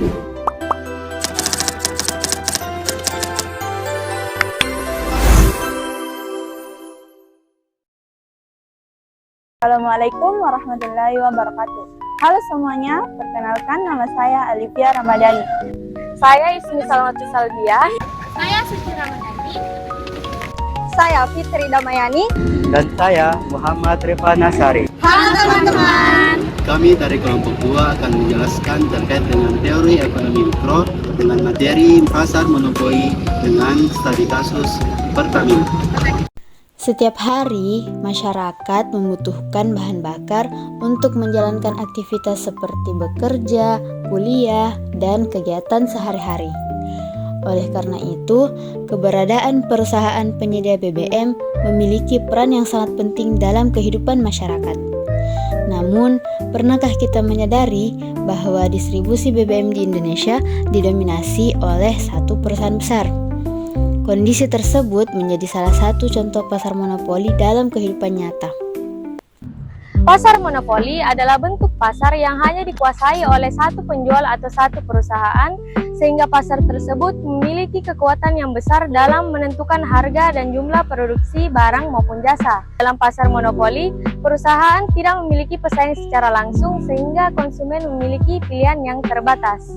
Assalamualaikum warahmatullahi wabarakatuh. Halo semuanya, perkenalkan nama saya Alivia Ramadhani. Saya Ismi Salamati Salbia. Saya Suci Ramadhani. Saya Fitri Damayani. Dan saya Muhammad Rifa Nasari. Halo teman-teman. Kami dari kelompok 2 akan menjelaskan terkait dengan teori ekonomi mikro dengan materi pasar monopoli dengan studi kasus Pertamina. Setiap hari, masyarakat membutuhkan bahan bakar untuk menjalankan aktivitas seperti bekerja, kuliah, dan kegiatan sehari-hari. Oleh karena itu, keberadaan perusahaan penyedia BBM memiliki peran yang sangat penting dalam kehidupan masyarakat. Namun, pernahkah kita menyadari bahwa distribusi BBM di Indonesia didominasi oleh satu perusahaan besar? Kondisi tersebut menjadi salah satu contoh pasar monopoli dalam kehidupan nyata. Pasar monopoli adalah bentuk pasar yang hanya dikuasai oleh satu penjual atau satu perusahaan, sehingga pasar tersebut memiliki kekuatan yang besar dalam menentukan harga dan jumlah produksi barang maupun jasa. Dalam pasar monopoli, perusahaan tidak memiliki pesaing secara langsung, sehingga konsumen memiliki pilihan yang terbatas.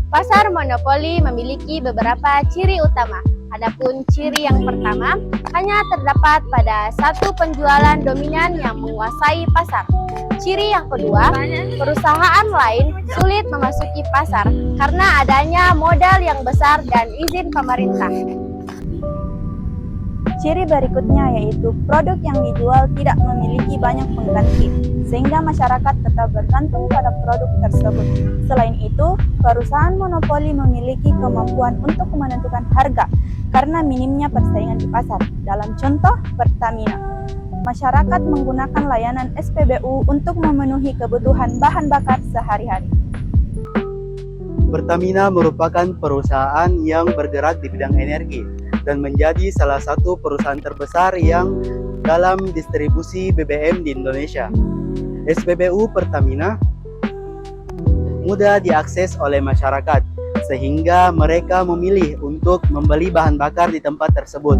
Pasar monopoli memiliki beberapa ciri utama. Adapun ciri yang pertama hanya terdapat pada satu penjualan dominan yang menguasai pasar. Ciri yang kedua, perusahaan lain sulit memasuki pasar karena adanya modal yang besar dan izin pemerintah. Ciri berikutnya yaitu produk yang dijual tidak memiliki banyak pengganti, sehingga masyarakat tetap bergantung pada produk tersebut. Selain itu, perusahaan monopoli memiliki kemampuan untuk menentukan harga karena minimnya persaingan di pasar. Dalam contoh, Pertamina. Masyarakat menggunakan layanan SPBU untuk memenuhi kebutuhan bahan bakar sehari-hari. Pertamina merupakan perusahaan yang bergerak di bidang energi dan menjadi salah satu perusahaan terbesar yang dalam distribusi BBM di Indonesia. SPBU Pertamina mudah diakses oleh masyarakat, sehingga mereka memilih untuk membeli bahan bakar di tempat tersebut.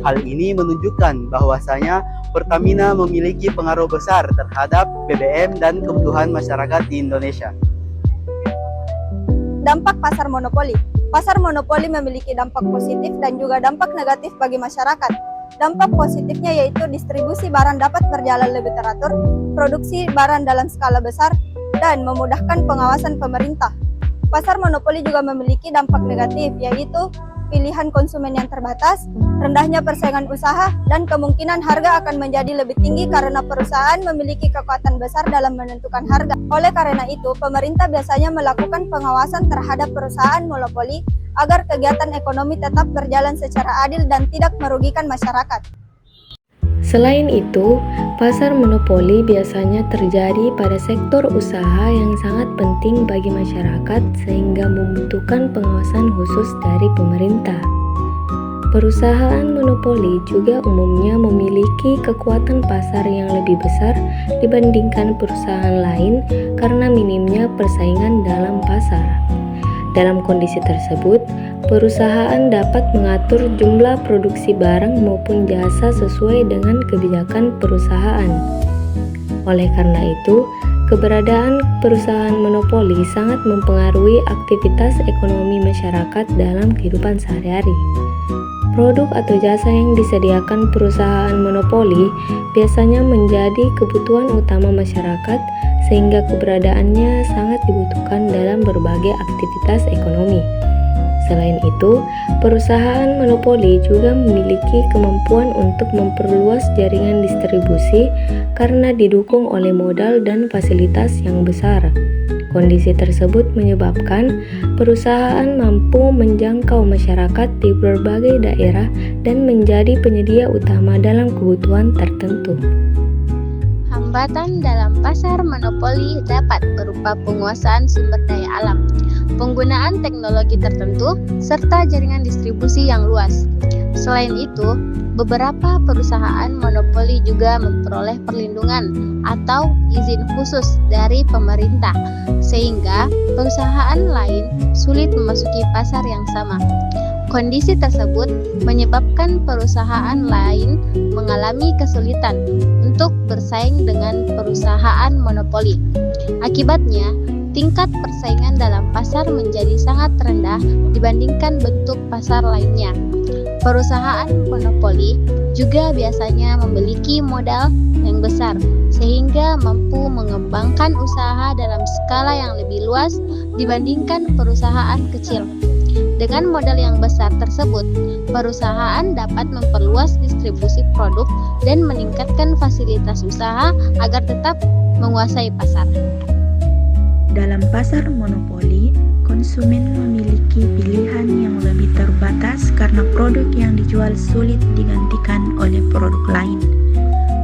Hal ini menunjukkan bahwasanya Pertamina memiliki pengaruh besar terhadap BBM dan kebutuhan masyarakat di Indonesia. Dampak pasar monopoli. Pasar monopoli memiliki dampak positif dan juga dampak negatif bagi masyarakat. Dampak positifnya yaitu distribusi barang dapat berjalan lebih teratur, produksi barang dalam skala besar, dan memudahkan pengawasan pemerintah. Pasar monopoli juga memiliki dampak negatif, yaitu pilihan konsumen yang terbatas, rendahnya persaingan usaha, dan kemungkinan harga akan menjadi lebih tinggi karena perusahaan memiliki kekuatan besar dalam menentukan harga. Oleh karena itu, pemerintah biasanya melakukan pengawasan terhadap perusahaan monopoli agar kegiatan ekonomi tetap berjalan secara adil dan tidak merugikan masyarakat. Selain itu, pasar monopoli biasanya terjadi pada sektor usaha yang sangat penting bagi masyarakat sehingga membutuhkan pengawasan khusus dari pemerintah. Perusahaan monopoli juga umumnya memiliki kekuatan pasar yang lebih besar dibandingkan perusahaan lain karena minimnya persaingan dalam pasar. Dalam kondisi tersebut, perusahaan dapat mengatur jumlah produksi barang maupun jasa sesuai dengan kebijakan perusahaan. Oleh karena itu, keberadaan perusahaan monopoli sangat mempengaruhi aktivitas ekonomi masyarakat dalam kehidupan sehari-hari. Produk atau jasa yang disediakan perusahaan monopoli biasanya menjadi kebutuhan utama masyarakat sehingga keberadaannya sangat dibutuhkan dalam berbagai aktivitas ekonomi. Selain itu, perusahaan monopoli juga memiliki kemampuan untuk memperluas jaringan distribusi karena didukung oleh modal dan fasilitas yang besar. Kondisi tersebut menyebabkan perusahaan mampu menjangkau masyarakat di berbagai daerah dan menjadi penyedia utama dalam kebutuhan tertentu. Hambatan dalam pasar monopoli dapat berupa penguasaan sumber daya alam, penggunaan teknologi tertentu, serta jaringan distribusi yang luas. Selain itu, beberapa perusahaan monopoli juga memperoleh perlindungan atau izin khusus dari pemerintah, sehingga perusahaan lain sulit memasuki pasar yang sama. Kondisi tersebut menyebabkan perusahaan lain mengalami kesulitan untuk bersaing dengan perusahaan monopoli. Akibatnya, tingkat persaingan dalam pasar menjadi sangat rendah dibandingkan bentuk pasar lainnya. Perusahaan monopoli juga biasanya memiliki modal yang besar, sehingga mampu mengembangkan usaha dalam skala yang lebih luas dibandingkan perusahaan kecil. Dengan modal yang besar tersebut, perusahaan dapat memperluas distribusi produk dan meningkatkan fasilitas usaha agar tetap menguasai pasar. Dalam pasar monopoli, konsumen memiliki pilihan yang lebih terbatas karena produk yang dijual sulit digantikan oleh produk lain.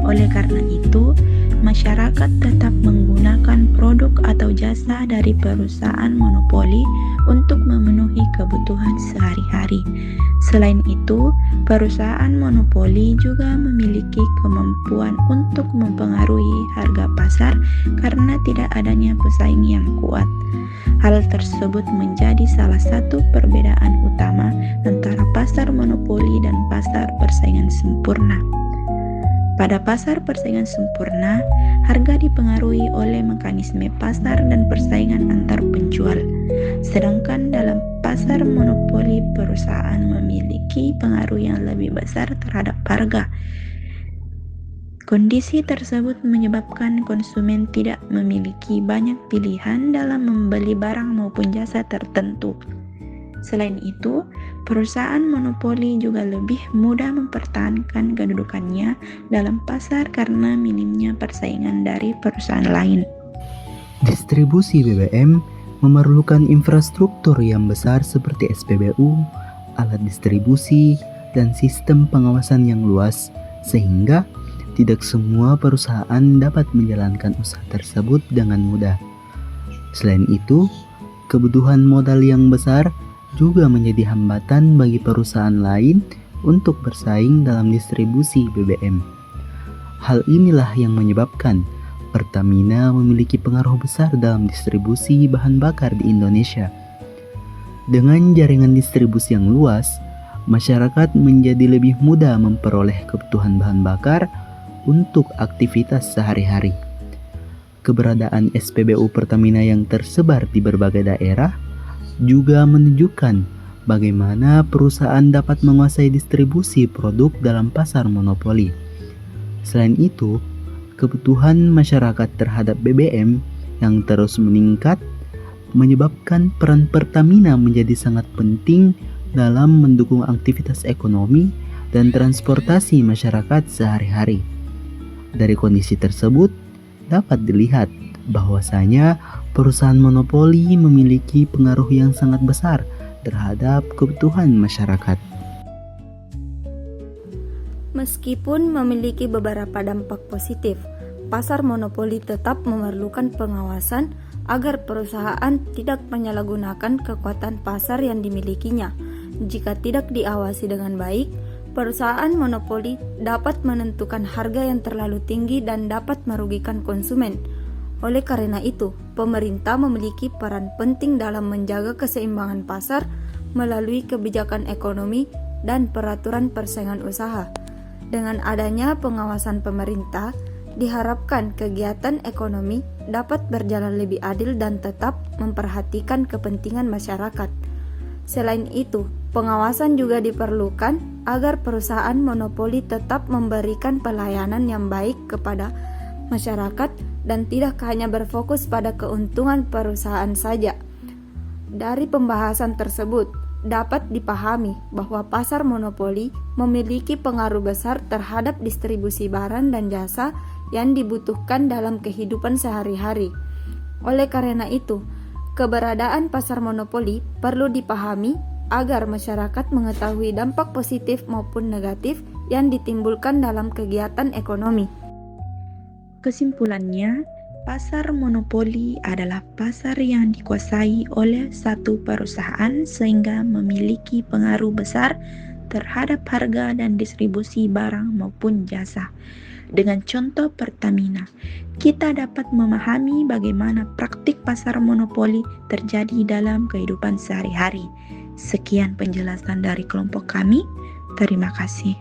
Oleh karena itu, masyarakat tetap menggunakan produk atau jasa dari perusahaan monopoli untuk memenuhi kebutuhan sehari-hari. Selain itu, perusahaan monopoli juga memiliki kemampuan untuk mempengaruhi harga pasar karena tidak adanya pesaing yang kuat. Hal tersebut menjadi salah satu perbedaan utama antara pasar monopoli dan pasar persaingan sempurna. Pada pasar persaingan sempurna, harga dipengaruhi oleh mekanisme pasar dan persaingan antar penjual. Sedangkan dalam pasar monopoli, perusahaan memiliki pengaruh yang lebih besar terhadap harga. Kondisi tersebut menyebabkan konsumen tidak memiliki banyak pilihan dalam membeli barang maupun jasa tertentu. Selain itu, perusahaan monopoli juga lebih mudah mempertahankan kedudukannya dalam pasar karena minimnya persaingan dari perusahaan lain. Distribusi BBM memerlukan infrastruktur yang besar seperti SPBU, alat distribusi, dan sistem pengawasan yang luas, sehingga tidak semua perusahaan dapat menjalankan usaha tersebut dengan mudah. Selain itu, kebutuhan modal yang besar juga menjadi hambatan bagi perusahaan lain untuk bersaing dalam distribusi BBM. Hal inilah yang menyebabkan Pertamina memiliki pengaruh besar dalam distribusi bahan bakar di Indonesia. Dengan jaringan distribusi yang luas, masyarakat menjadi lebih mudah memperoleh kebutuhan bahan bakar untuk aktivitas sehari-hari. Keberadaan SPBU Pertamina yang tersebar di berbagai daerah juga menunjukkan bagaimana perusahaan dapat menguasai distribusi produk dalam pasar monopoli. Selain itu, kebutuhan masyarakat terhadap BBM yang terus meningkat menyebabkan peran Pertamina menjadi sangat penting dalam mendukung aktivitas ekonomi dan transportasi masyarakat sehari-hari. Dari kondisi tersebut, dapat dilihat bahwasanya perusahaan monopoli memiliki pengaruh yang sangat besar terhadap kebutuhan masyarakat. Meskipun memiliki beberapa dampak positif, pasar monopoli tetap memerlukan pengawasan agar perusahaan tidak menyalahgunakan kekuatan pasar yang dimilikinya. Jika tidak diawasi dengan baik, perusahaan monopoli dapat menentukan harga yang terlalu tinggi dan dapat merugikan konsumen. Oleh karena itu, pemerintah memiliki peran penting dalam menjaga keseimbangan pasar melalui kebijakan ekonomi dan peraturan persaingan usaha. Dengan adanya pengawasan pemerintah, diharapkan kegiatan ekonomi dapat berjalan lebih adil dan tetap memperhatikan kepentingan masyarakat. Selain itu, pengawasan juga diperlukan agar perusahaan monopoli tetap memberikan pelayanan yang baik kepada masyarakat dan tidak hanya berfokus pada keuntungan perusahaan saja. Dari pembahasan tersebut, dapat dipahami bahwa pasar monopoli memiliki pengaruh besar terhadap distribusi barang dan jasa yang dibutuhkan dalam kehidupan sehari-hari. Oleh karena itu, keberadaan pasar monopoli perlu dipahami agar masyarakat mengetahui dampak positif maupun negatif yang ditimbulkan dalam kegiatan ekonomi. Kesimpulannya, pasar monopoli adalah pasar yang dikuasai oleh satu perusahaan sehingga memiliki pengaruh besar terhadap harga dan distribusi barang maupun jasa. Dengan contoh Pertamina, kita dapat memahami bagaimana praktik pasar monopoli terjadi dalam kehidupan sehari-hari. Sekian penjelasan dari kelompok kami. Terima kasih.